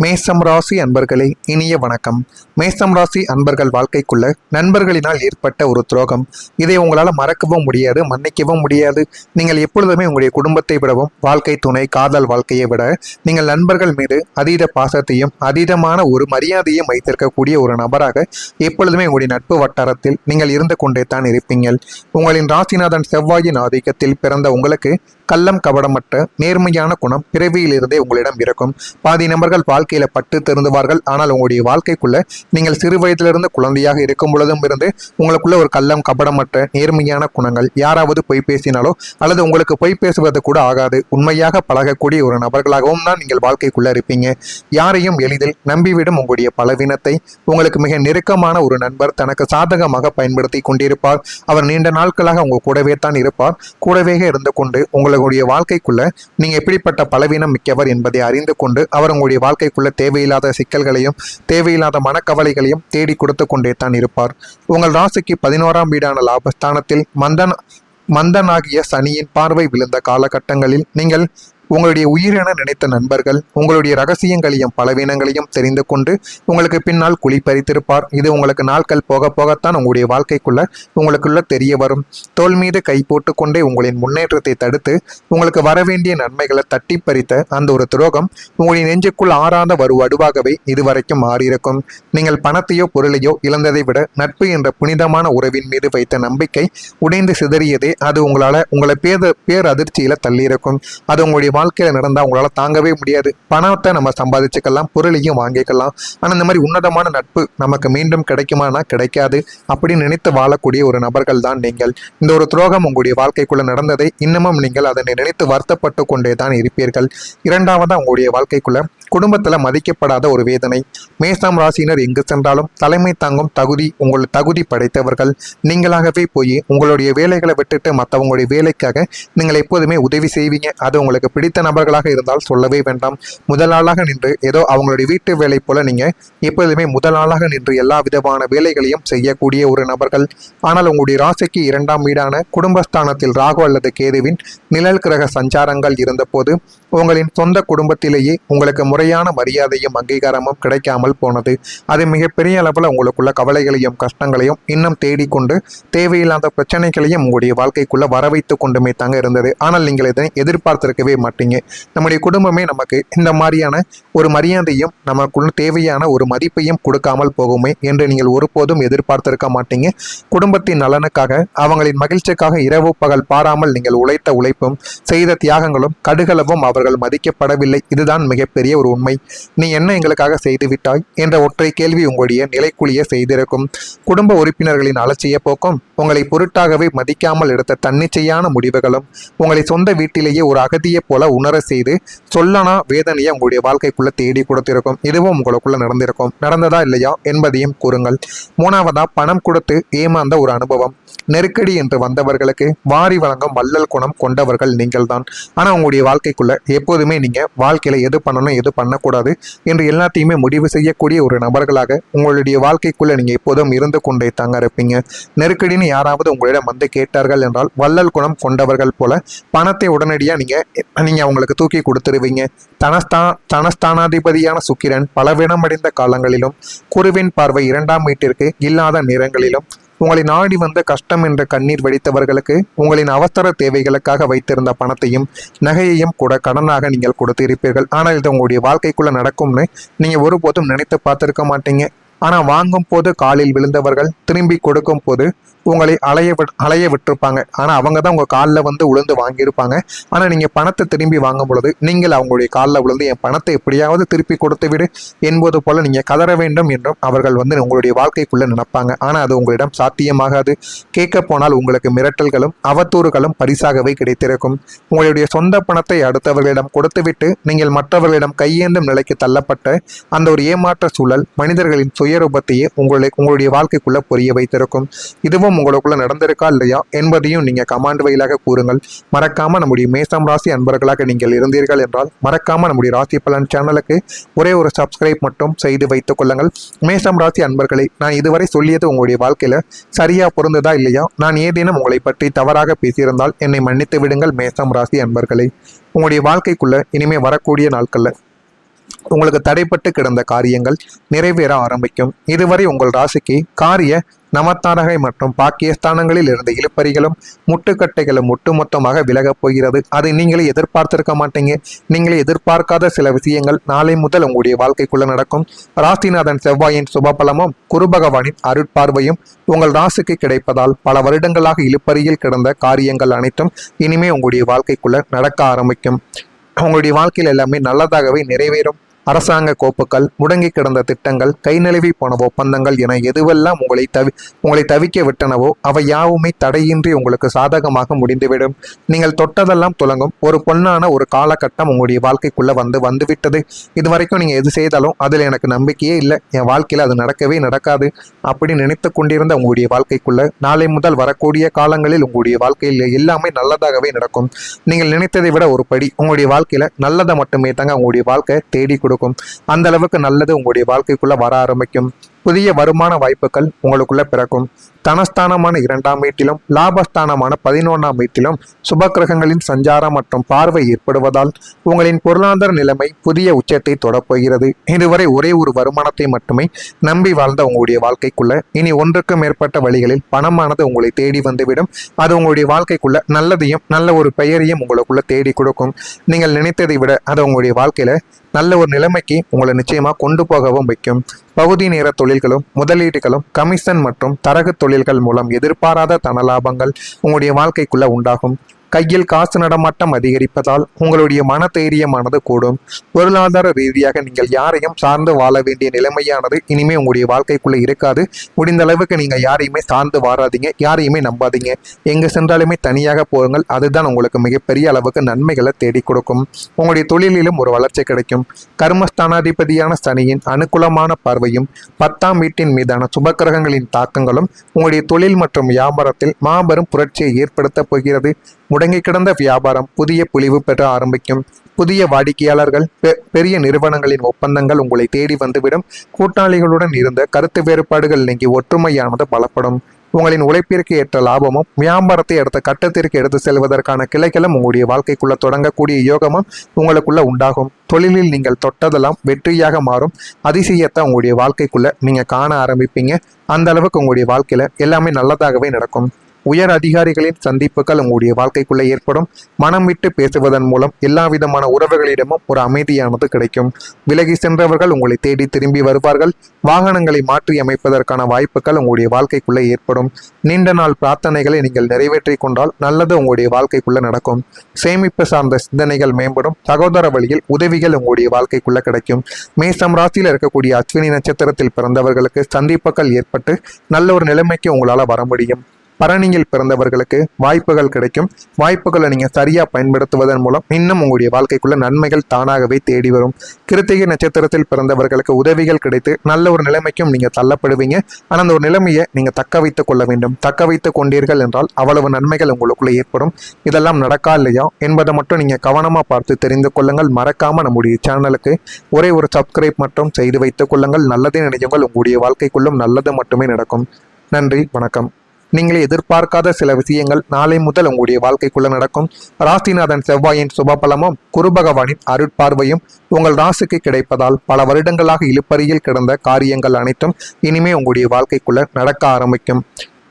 மேசம் ராசி அன்பர்களே, இனிய வணக்கம். மேசம் ராசி அன்பர்கள் வாழ்க்கைக்குள்ள நண்பர்களினால் ஏற்பட்ட ஒரு துரோகம், இதை உங்களால் மறக்கவும் முடியாது, மன்னிக்கவும் முடியாது. நீங்கள் எப்பொழுதுமே உங்களுடைய குடும்பத்தை விடவும், வாழ்க்கை துணை காதல் வாழ்க்கையை விட நீங்கள் நண்பர்கள் மீது அதீத பாசத்தையும் அதீதமான ஒரு மரியாதையும் வைத்திருக்கக்கூடிய ஒரு நபராக எப்பொழுதுமே உங்களுடைய நட்பு வட்டாரத்தில் நீங்கள் இருந்து கொண்டே தான் இருப்பீங்கள். உங்களின் ராசிநாதன் செவ்வாயின் ஆதிக்கத்தில் பிறந்த உங்களுக்கு கள்ளம் கபடமற்ற நேர்மையான குணம் பிறவியிலிருந்தே உங்களிடம் இருக்கும். பாதி நபர்கள் வாழ்க்கையில பட்டு திருந்துவார்கள். ஆனால் உங்களுடைய வாழ்க்கைக்குள்ள நீங்கள் சிறு வயதிலிருந்து குழந்தையாக இருக்கும் பொழுதும் இருந்து உங்களுக்குள்ள ஒரு கள்ளம் கபடமற்ற நேர்மையான குணங்கள், யாராவது பொய் பேசினாலோ அல்லது உங்களுக்கு பொய் பேசுவது கூட ஆகாது, உண்மையாக பழகக்கூடிய ஒரு நபர்களாகவும் தான் நீங்கள் வாழ்க்கைக்குள்ள இருப்பீங்க. யாரையும் எளிதில் நம்பிவிடும் உங்களுடைய பலவீனத்தை உங்களுக்கு மிக நெருக்கமான ஒரு நண்பர் தனக்கு சாதகமாக பயன்படுத்தி கொண்டிருப்பார். அவர் நீண்ட நாட்களாக உங்க கூடவே தான் இருப்பார். கூடவே இருந்து கொண்டு உங்களுடைய வாழ்க்கைக்குள்ள நீங்க எப்படிப்பட்ட பலவீனம் மிக்கவர் என்பதை அறிந்து கொண்டு அவர் உங்களுடைய வாழ்க்கைக்குள்ள தேவையில்லாத சிக்கல்களையும் தேவையில்லாத மனக்கவலைகளையும் தேடி கொடுத்து கொண்டே தான் இருப்பார். உங்கள் ராசிக்கு 11ஆம் வீடான லாபஸ்தானத்தில் மந்தனாகிய சனியின் பார்வை விழுந்த காலகட்டங்களில் நீங்கள் உங்களுடைய உயிரென நினைத்த நண்பர்கள் உங்களுடைய ரகசியங்களையும் பலவீனங்களையும் தெரிந்து கொண்டு உங்களுக்கு பின்னால் குழி பறித்திருப்பார். இது உங்களுக்கு நாட்கள் போக போகத்தான் உங்களுடைய வாழ்க்கைக்குள்ள உங்களுக்குள்ள தெரிய வரும். தோல் மீது கை போட்டு கொண்டே உங்களின் முன்னேற்றத்தை தடுத்து உங்களுக்கு வரவேண்டிய நன்மைகளை தட்டி பறித்த அந்த ஒரு துரோகம் உங்களுடைய நெஞ்சுக்குள் ஆறாத ஒரு வடுவாகவே இதுவரைக்கும் மாறியிருக்கும். நீங்கள் பணத்தையோ பொருளையோ இழந்ததை விட நட்பு என்ற புனிதமான உறவின் மீது வைத்த நம்பிக்கை உடைந்து சிதறியதே அது உங்களை பேர் அதிர்ச்சியில தள்ளியிருக்கும். அது உங்களுடைய வாழ்க்கையில நடந்தா உங்களால தாங்கவே முடியாது. பணத்தை நம்ம சம்பாதிச்சுக்கலாம், பொருளையும் வாங்கிக்கலாம். ஆனா இந்த மாதிரி உன்னதமான நட்பு நமக்கு மீண்டும் கிடைக்குமானா கிடைக்காது. அப்படி நினைத்து வாழக்கூடிய ஒரு நபர்கள் தான் நீங்கள். இந்த ஒரு துரோகம் உங்களுடைய வாழ்க்கைக்குள்ள நடந்ததை இன்னமும் நீங்கள் அதனை நினைத்து வருத்தப்பட்டு கொண்டே தான் இருப்பீர்கள். இரண்டாவதா உங்களுடைய வாழ்க்கைக்குள்ள குடும்பத்துல மதிக்கப்படாத ஒரு வேதனை. மேசம் ராசியினர் எங்கு சென்றாலும் தலைமை தாங்கும் தகுதி படைத்தவர்கள். நீங்களாகவே போய் உங்களுடைய வேலைகளை விட்டுட்டு மற்றவங்களுடைய வேலைக்காக நீங்கள் எப்போதுமே உதவி செய்வீங்க. அது உங்களுக்கு பிடித்த நபர்களாக இருந்தால் சொல்லவே வேண்டாம். முதலாளாக நின்று ஏதோ அவங்களுடைய வீட்டு வேலை போல நீங்க எப்போதுமே முதலாளாக நின்று எல்லா விதமான வேலைகளையும் செய்யக்கூடிய ஒரு நபர்கள். ஆனால் உங்களுடைய ராசிக்கு 2ஆம் வீடான குடும்பஸ்தானத்தில் ராகு அல்லது கேதுவின் நிழல் கிரக சஞ்சாரங்கள் இருந்த போது உங்களின் சொந்த குடும்பத்திலேயே உங்களுக்கு முறையான மரியாதையும் அங்கீகாரமும் கிடைக்காமல் போனது. அது மிகப்பெரிய அளவில் உங்களுக்குள்ள கவலைகளையும் கஷ்டங்களையும் இன்னும் தேடிக்கொண்டு தேவையில்லாத பிரச்சனைகளையும் உங்களுடைய வாழ்க்கைக்குள்ள வர வைத்து கொண்டுமே தாங்க இருந்தது. ஆனால் நீங்கள் இதனை எதிர்பார்த்திருக்கவே மாட்டீங்க. நம்முடைய குடும்பமே நமக்கு இந்த மாதிரியான ஒரு மரியாதையும் நமக்குள்ள தேவையான ஒரு மதிப்பையும் கொடுக்காமல் போகுமே என்று நீங்கள் ஒருபோதும் எதிர்பார்த்திருக்க மாட்டீங்க. குடும்பத்தின் நலனுக்காக அவங்களின் மகிழ்ச்சிக்காக இரவு பகல் பாராமல் நீங்கள் உழைத்த உழைப்பும் செய்த தியாகங்களும் கடுகளவும் அவர்கள் மதிக்கப்படவில்லை. இதுதான் மிகப்பெரிய ஒரு உண்மை. நீ என்ன எங்களுக்காக செய்து விட்டாய் என்ற ஒற்றை கேள்வி உங்களுடைய நிலைக்குழிய செய்திருக்கும். குடும்ப உறுப்பினர்களின் அலட்சிய போக்கும் உங்களை பொருட்டாகவே மதிக்காமல் எடுத்த தன்னிச்சையான முடிவுகளும் உங்களை சொந்த வீட்டிலேயே ஒரு அகதியை போல உணர செய்து சொல்லனா வேதனையை உங்களுடைய வாழ்க்கைக்குள்ள தேடி கொடுத்திருக்கும். இதுவும் உங்களுக்குள்ள நடந்திருக்கும். நடந்ததா இல்லையா என்பதையும் கூறுங்கள். மூணாவதா பணம் கொடுத்து ஏமாந்த ஒரு அனுபவம். நெருக்கடி என்று வந்தவர்களுக்கு வாரி வழங்கும் வள்ளல் குணம் கொண்டவர்கள் நீங்கள் தான். ஆனால் உங்களுடைய வாழ்க்கைக்குள்ள எப்போதுமே நீங்க வாழ்க்கையில எது பண்ணணும் எது பண்ணக்கூடாது என்று எல்லாத்தையுமே முடிவு செய்யக்கூடிய ஒரு நபர்களாக உங்களுடைய வாழ்க்கைக்குள்ள நீங்க எப்போதும் இருந்து கொண்டே தாங்க இருப்பீங்க. நெருக்கடின்னு யாராவது உங்களிடம் வந்து கேட்டார்கள் என்றால் வள்ளல் குணம் கொண்டவர்கள் போல பணத்தை உடனடியா நீங்க அவங்களுக்கு தூக்கி கொடுத்துருவீங்க. தனஸ்தானாதிபதியான சுக்கிரன் பலவீனமடைந்த காலங்களிலும் குருவின் பார்வை 2ஆம் வீட்டிற்கு இல்லாத நேரங்களிலும் உங்களை நாடி வந்த கஷ்டம் என்ற கண்ணீர் வடித்தவர்களுக்கு உங்களின் அவசர தேவைகளுக்காக வைத்திருந்த பணத்தையும் நகையையும் கூட கடனாக நீங்கள் கொடுத்து இருப்பீர்கள். ஆனால் இது உங்களுடைய வாழ்க்கைக்குள்ள நடக்கும்னு நீங்க ஒருபோதும் நினைத்து பார்த்திருக்க மாட்டீங்க. ஆனால் வாங்கும் போது காலில் விழுந்தவர்கள் திரும்பி கொடுக்கும் போது உங்களை அலைய விட்டுருப்பாங்க. ஆனால் அவங்க தான் உங்கள் காலில் வந்து உளுந்து வாங்கியிருப்பாங்க. ஆனால் நீங்கள் பணத்தை திரும்பி வாங்கும் பொழுது நீங்கள் அவங்களுடைய காலில் விழுந்து என் பணத்தை எப்படியாவது திருப்பி கொடுத்து விடு என்பது போல நீங்கள் கதற வேண்டும் என்றும் அவர்கள் வந்து உங்களுடைய வாழ்க்கைக்குள்ளே நினைப்பாங்க. ஆனால் அது உங்களிடம் சாத்தியமாகாது. கேட்க போனால் உங்களுக்கு மிரட்டல்களும் அவதூறுகளும் பரிசாகவே கிடைத்திருக்கும். உங்களுடைய சொந்த பணத்தை அடுத்தவர்களிடம் கொடுத்துவிட்டு நீங்கள் மற்றவர்களிடம் கையேந்தும் நிலைக்கு தள்ளப்பட்ட அந்த ஒரு ஏமாற்ற சூழல் மனிதர்களின் சுயரூபத்தையே உங்களுடைய வாழ்க்கைக்குள்ள புரிய வைத்திருக்கும். இதுவும் உங்களுக்குள்ள நடந்திருக்கா இல்லையா என்பதையும் நீங்க கமாண்ட் வழியாக கூறுங்கள். மறக்காம நம்முடைய மேசம் ராசி அன்பர்களாக நீங்கள் இருந்தீர்கள் என்றால் மறக்காம நம்முடைய ராசி பலன் சேனலுக்கு ஒரே ஒரு சப்ஸ்கிரைப் மட்டும் செய்து வைத்துக் கொள்ளுங்கள். மேசம் ராசி அன்பர்களை, நான் இதுவரை சொல்லியது உங்களுடைய வாழ்க்கையில சரியா பொருந்ததா இல்லையா? நான் ஏதேனும் உங்களை பற்றி தவறாக பேசியிருந்தால் என்னை மன்னித்து விடுங்கள். மேசம் ராசி அன்பர்களை, உங்களுடைய வாழ்க்கைக்குள்ள இனிமே வரக்கூடிய நாட்கள்ல உங்களுக்கு தடைப்பட்டு கிடந்த காரியங்கள் நிறைவேற ஆரம்பிக்கும். இதுவரை உங்கள் ராசிக்கு காரிய நவத்தாரகை மற்றும் பாக்கியஸ்தானங்களில் இருந்த இழுப்பறிகளும் முட்டுக்கட்டைகளும் ஒட்டுமொத்தமாக விலகப் போகிறது. அதை நீங்களே எதிர்பார்த்திருக்க மாட்டீங்க. நீங்களே எதிர்பார்க்காத சில விஷயங்கள் நாளை முதல் உங்களுடைய வாழ்க்கைக்குள்ள நடக்கும். ராசிநாதன் செவ்வாயின் சுபபலமும் குரு பகவானின் அருட்பார்வையும் உங்கள் ராசிக்கு கிடைப்பதால் பல வருடங்களாக இழுப்பறியில் கிடந்த காரியங்கள் அனைத்தும் இனிமே உங்களுடைய வாழ்க்கைக்குள்ள நடக்க ஆரம்பிக்கும். உங்களுடைய வாழ்க்கையில் எல்லாமே நல்லதாகவே நிறைவேறும். அரசாங்க கோப்புகள், முடங்கி கிடந்த திட்டங்கள், கை நழுவி போன ஒப்பந்தங்கள் என எதுவெல்லாம் உங்களை தவிக்க விட்டனவோ அவை யாவுமே தடையின்றி உங்களுக்கு சாதகமாக முடிந்துவிடும். நீங்கள் தொட்டதெல்லாம் துலங்கும் ஒரு பொன்னான ஒரு காலகட்டம் உங்களுடைய வாழ்க்கைக்குள்ள வந்துவிட்டது. இதுவரைக்கும் நீங்க எது செய்தாலும் அதில் எனக்கு நம்பிக்கையே இல்லை, என் வாழ்க்கையில் அது நடக்கவே நடக்காது அப்படி நினைத்து கொண்டிருந்த உங்களுடைய வாழ்க்கைக்குள்ள நாளை முதல் வரக்கூடிய காலங்களில் உங்களுடைய வாழ்க்கையில் எல்லாமே நல்லதாகவே நடக்கும். நீங்கள் நினைத்ததை விட ஒரு படி உங்களுடைய வாழ்க்கையில நல்லதை மட்டுமே தாங்க உங்களுடைய வாழ்க்கை தேடி கொடுக்கும். அந்த அளவுக்கு நல்லது உங்களுடைய வாழ்க்கைக்குள்ள வர ஆரம்பிக்கும். புதிய வருமான வாய்ப்புகள் உங்களுக்குள்ள பிறக்கும். தனஸ்தானமான 2ஆம் வீட்டிலும் லாபஸ்தானமான 11ஆம் வீட்டிலும் சுபக்கிரகங்களின் சஞ்சாரம் மற்றும் பார்வை ஏற்படுவதால் உங்களின் பொருளாதார நிலைமை புதிய உச்சத்தை தொடப்போகிறது. இதுவரை ஒரே ஒரு வருமானத்தை மட்டுமே நம்பி வாழ்ந்த உங்களுடைய வாழ்க்கைக்குள்ள இனி ஒன்றுக்கு மேற்பட்ட வழிகளில் பணமானது உங்களை தேடி வந்துவிடும். அது உங்களுடைய வாழ்க்கைக்குள்ள நல்லதையும் நல்ல ஒரு பெயரையும் உங்களுக்குள்ள தேடி கொடுக்கும். நீங்கள் நினைத்ததை விட அது உங்களுடைய வாழ்க்கையில நல்ல ஒரு நிலைமைக்கு உங்களை நிச்சயமா கொண்டு போகவும் வைக்கும். பகுதி நேர தொழில்களும் முதலீடுகளும் கமிஷன் மற்றும் தரகு தொழில்கள் மூலம் எதிர்பாராத தனலாபங்கள் உங்களுடைய வாழ்க்கைக்குள்ள உண்டாகும். கையில் காசு நடமாட்டம் அதிகரிப்பதால் உங்களுடைய மன தைரியமானது கூடும். பொருளாதார ரீதியாக நீங்கள் யாரையும் சார்ந்து வாழ வேண்டிய நிலைமையானது இனிமே உங்களுடைய வாழ்க்கைக்குள்ள இருக்காது. முடிந்த அளவுக்கு நீங்க யாரையுமே சார்ந்து வாராதீங்க, யாரையுமே நம்பாதீங்க. எங்கு சென்றாலுமே தனியாக போங்கள். அதுதான் உங்களுக்கு மிகப்பெரிய அளவுக்கு நன்மைகளை தேடி கொடுக்கும். உங்களுடைய தொழிலிலும் ஒரு வளர்ச்சி கிடைக்கும். கர்மஸ்தானாதிபதியான சனியின் அனுகூலமான பார்வையும் 10ஆம் வீட்டின் மீதான சுபக்கிரகங்களின் தாக்கங்களும் உங்களுடைய தொழில் மற்றும் வியாபாரத்தில் மாபெரும் புரட்சியை ஏற்படுத்த போகிறது. முடங்கி கிடந்த வியாபாரம் புதிய பொலிவு பெற ஆரம்பிக்கும். புதிய வாடிக்கையாளர்கள், பெரிய நிறுவனங்களின் ஒப்பந்தங்கள் உங்களை தேடி வந்துவிடும். கூட்டாளிகளுடன் இருந்த கருத்து வேறுபாடுகள் நீங்கி ஒற்றுமையானது பலப்படும். உங்களின் உழைப்பிற்கு ஏற்ற லாபமும் வியாபாரத்தை அடுத்த கட்டத்திற்கு எடுத்து செல்வதற்கான கிளைகளும் உங்களுடைய வாழ்க்கைக்குள்ள தொடங்கக்கூடிய யோகமும் உங்களுக்குள்ள உண்டாகும். தொழிலில் நீங்கள் தொட்டதெல்லாம் வெற்றியாக மாறும். அதிசயத்தை உங்களுடைய வாழ்க்கைக்குள்ள நீங்க காண ஆரம்பிப்பீங்க. அந்த அளவுக்கு உங்களுடைய வாழ்க்கையில எல்லாமே நல்லதாகவே நடக்கும். உயர் அதிகாரிகளின் சந்திப்புகள் உங்களுடைய வாழ்க்கைக்குள்ளே ஏற்படும். மனம் விட்டு பேசுவதன் மூலம் எல்லா விதமான உறவுகளிடமும் ஒரு அமைதியானது கிடைக்கும். விலகி சென்றவர்கள் உங்களை தேடி திரும்பி வருவார்கள். வாகனங்களை மாற்றி அமைப்பதற்கான வாய்ப்புகள் உங்களுடைய வாழ்க்கைக்குள்ளே ஏற்படும். நீண்ட நாள் பிரார்த்தனைகளை நீங்கள் நிறைவேற்றி கொண்டால் நல்லது உங்களுடைய வாழ்க்கைக்குள்ள நடக்கும். சேமிப்பு சார்ந்த சிந்தனைகள் மேம்படும். சகோதர வழியில் உதவிகள் உங்களுடைய வாழ்க்கைக்குள்ள கிடைக்கும். மேசம் ராசியில் இருக்கக்கூடிய அஸ்வினி நட்சத்திரத்தில் பிறந்தவர்களுக்கு சந்திப்புகள் ஏற்பட்டு நல்ல ஒரு நிலைமைக்கு உங்களால் வர முடியும். பரணியில் பிறந்தவர்களுக்கு வாய்ப்புகள் கிடைக்கும். வாய்ப்புகளை நீங்க சரியா பயன்படுத்துவதன் மூலம் இன்னும் உங்களுடைய வாழ்க்கைக்குள்ள நன்மைகள் தானாகவே தேடி வரும். கிருத்திகை நட்சத்திரத்தில் பிறந்தவர்களுக்கு உதவிகள் கிடைத்து நல்ல ஒரு நிலைமைக்கும் நீங்க தள்ளப்படுவீங்க. ஆனா அந்த ஒரு நிலைமையை நீங்க தக்க வைத்துக் கொள்ள வேண்டும். தக்க வைத்துக் கொண்டீர்கள் என்றால் அவ்வளவு நன்மைகள் உங்களுக்குள்ள ஏற்படும். இதெல்லாம் நடக்கா இல்லையா என்பதை மட்டும் நீங்க கவனமா பார்த்து தெரிந்து கொள்ளுங்கள். மறக்காம நம்முடைய சேனலுக்கு ஒரே ஒரு சப்ஸ்கிரைப் மட்டும் செய்து வைத்துக் கொள்ளுங்கள். நல்லதே நினையுங்கள். உங்களுடைய வாழ்க்கைக்குள்ளும் நல்லது மட்டுமே நடக்கும். நன்றி, வணக்கம். நீங்களே எதிர்பார்க்காத சில விஷயங்கள் நாளை முதல் உங்களுடைய வாழ்க்கைக்குள்ள நடக்கும். ராசிநாதன் செவ்வாயின் சுபபலமும் குரு பகவானின் அருட்பார்வையும் உங்கள் ராசிக்கு கிடைப்பதால் பல வருடங்களாக இழுப்பறியில் கிடந்த காரியங்கள் அனைத்தும் இனிமே உங்களுடைய வாழ்க்கைக்குள்ள நடக்க ஆரம்பிக்கும்.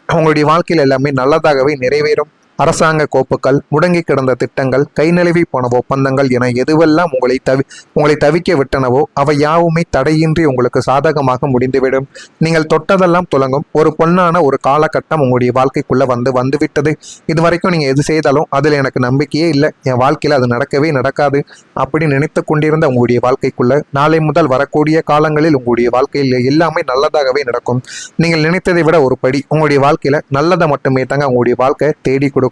உங்களுடைய வாழ்க்கையில் எல்லாமே நல்லதாகவே நிறைவேறும். அரசாங்க கோப்புகள், முடங்கி கிடந்த திட்டங்கள், கை நழுவி போன ஒப்பந்தங்கள் என எதுவெல்லாம் உங்களை தவிக்க விட்டனவோ அவை யாவுமே தடையின்றி உங்களுக்கு சாதகமாக முடிந்துவிடும். நீங்கள் தொட்டதெல்லாம் துலங்கும் ஒரு பொன்னான ஒரு காலகட்டம் உங்களுடைய வாழ்க்கைக்குள்ள வந்துவிட்டது. இதுவரைக்கும் நீங்க எது செய்தாலும் அதில் எனக்கு நம்பிக்கையே இல்லை, என் வாழ்க்கையில் அது நடக்கவே நடக்காது அப்படி நினைத்து கொண்டிருந்த உங்களுடைய வாழ்க்கைக்குள்ள நாளை முதல் வரக்கூடிய காலங்களில் உங்களுடைய வாழ்க்கையில் எல்லாமே நல்லதாகவே நடக்கும். நீங்கள் நினைத்ததை விட ஒரு படி உங்களுடைய வாழ்க்கையில நல்லதை மட்டுமே தாங்க உங்களுடைய வாழ்க்கை தேடி கொடுக்கும்.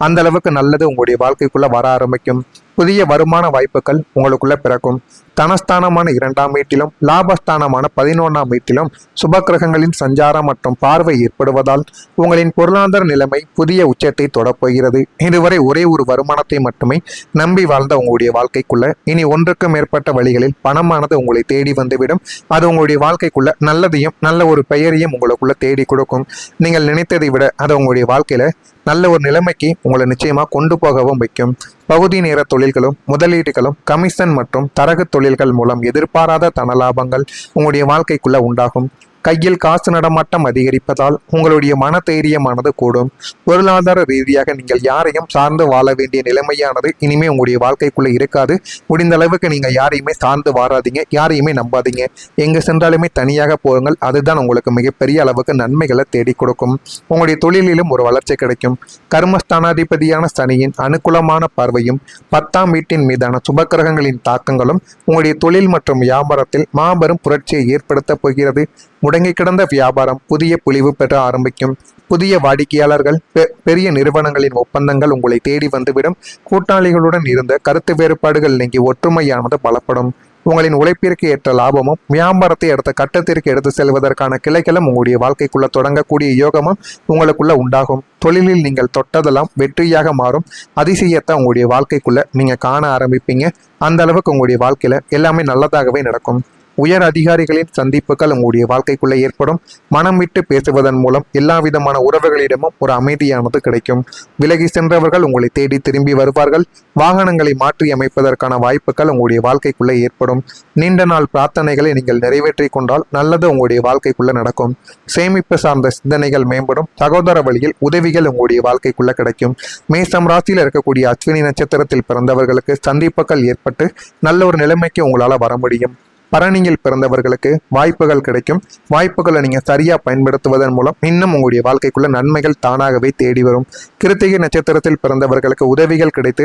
அந்த அளவுக்கு நல்லது உங்களுடைய வாழ்க்கைக்குள்ள வர ஆரம்பிக்கும். புதிய வருமான வாய்ப்புகள் உங்களுக்குள்ள பிறக்கும். தனஸ்தானமான 2ஆம் வீட்டிலும் லாபஸ்தானமான 11ஆம் வீட்டிலும் சுபக்கிரகங்களின் சஞ்சாரம் மற்றும் பார்வை ஏற்படுவதால் உங்களின் பொருளாதார நிலைமை புதிய உச்சத்தை தொடப்போகிறது. இதுவரை ஒரே ஒரு வருமானத்தை மட்டுமே நம்பி வாழ்ந்த உங்களுடைய வாழ்க்கைக்குள்ள இனி ஒன்றுக்கு மேற்பட்ட வழிகளில் பணமானது உங்களை தேடி வந்துவிடும். அது உங்களுடைய வாழ்க்கைக்குள்ள நல்லதையும் நல்ல ஒரு பெயரையும் உங்களுக்குள்ள தேடி கொடுக்கும். நீங்கள் நினைத்ததை விட அது உங்களுடைய வாழ்க்கையில நல்ல ஒரு நிலைமைக்கு உங்களை நிச்சயமா கொண்டு போகவும் வைக்கும். பகுதி நேர தொழில்களும் முதலீடுகளும் கமிஷன் மற்றும் தரகு தொழில்கள் மூலம் எதிர்பாராத தனலாபங்கள் உங்களுடைய வாழ்க்கைக்குள்ள உண்டாகும். கையில் காசு நடமாட்டம் அதிகரிப்பதால் உங்களுடைய மன தைரியமானது கூடும். பொருளாதார ரீதியாக நீங்கள் யாரையும் சார்ந்து வாழ வேண்டிய நிலைமையானது இனிமே உங்களுடைய வாழ்க்கைக்குள்ள இருக்காது. முடிந்த அளவுக்கு நீங்க யாரையுமே சார்ந்து வாராதீங்க, யாரையுமே நம்பாதீங்க. எங்க சென்றாலுமே தனியாக போங்கள். அதுதான் உங்களுக்கு மிகப்பெரிய அளவுக்கு நன்மைகளை தேடி கொடுக்கும். உங்களுடைய தொழிலிலும் ஒரு வளர்ச்சி கிடைக்கும். கர்மஸ்தானாதிபதியான சனியின் அனுகூலமான பார்வையும் 10ஆம் வீட்டின் மீதான சுபக்கிரகங்களின் தாக்கங்களும் உங்களுடைய தொழில் மற்றும் வியாபாரத்தில் மாபெரும் புரட்சியை ஏற்படுத்த போகிறது. முடங்கி கிடந்த வியாபாரம் புதிய பொலிவு பெற ஆரம்பிக்கும். புதிய வாடிக்கையாளர்கள், பெரிய நிறுவனங்களின் ஒப்பந்தங்கள் உங்களை தேடி வந்துவிடும். கூட்டாளிகளுடன் இருந்த கருத்து வேறுபாடுகள் நீங்கி ஒற்றுமையானது பலப்படும். உங்களின் உழைப்பிற்கு ஏற்ற லாபமும் வியாபாரத்தை அடுத்த கட்டத்திற்கு எடுத்து செல்வதற்கான கிளைகளும் உங்களுடைய வாழ்க்கைக்குள்ள தொடங்கக்கூடிய யோகமும் உங்களுக்குள்ள உண்டாகும். தொழிலில் நீங்கள் தொட்டதெல்லாம் வெற்றியாக மாறும். அதிசயத்தை உங்களுடைய வாழ்க்கைக்குள்ள நீங்க காண ஆரம்பிப்பீங்க. அந்த அளவுக்கு உங்களுடைய வாழ்க்கையில எல்லாமே நல்லதாகவே நடக்கும். உயர் அதிகாரிகளின் சந்திப்புகள் உங்களுடைய வாழ்க்கைக்குள்ளே ஏற்படும். மனம் விட்டு பேசுவதன் மூலம் எல்லா விதமான உறவுகளிடமும் ஒரு அமைதியானது கிடைக்கும். விலகி சென்றவர்கள் உங்களை தேடி திரும்பி வருவார்கள். வாகனங்களை மாற்றி அமைப்பதற்கான வாய்ப்புகள் உங்களுடைய வாழ்க்கைக்குள்ளே ஏற்படும். நீண்ட நாள் பிரார்த்தனைகளை நீங்கள் நிறைவேற்றி கொண்டால் நல்லது உங்களுடைய வாழ்க்கைக்குள்ள நடக்கும். சேமிப்பு சார்ந்த சிந்தனைகள் மேம்படும். சகோதர வழியில் உதவிகள் உங்களுடைய வாழ்க்கைக்குள்ள கிடைக்கும். மேசம் ராசியில் இருக்கக்கூடிய அஸ்வினி நட்சத்திரத்தில் பிறந்தவர்களுக்கு சந்திப்புகள் ஏற்பட்டு நல்ல ஒரு நிலைமைக்கு உங்களால் வர முடியும். பரணியில் பிறந்தவர்களுக்கு வாய்ப்புகள் கிடைக்கும். வாய்ப்புகளை நீங்கள் சரியாக பயன்படுத்துவதன் மூலம் இன்னும் உங்களுடைய வாழ்க்கைக்குள்ள நன்மைகள் தானாகவே தேடி வரும். கிருத்திகை நட்சத்திரத்தில் பிறந்தவர்களுக்கு உதவிகள் கிடைத்து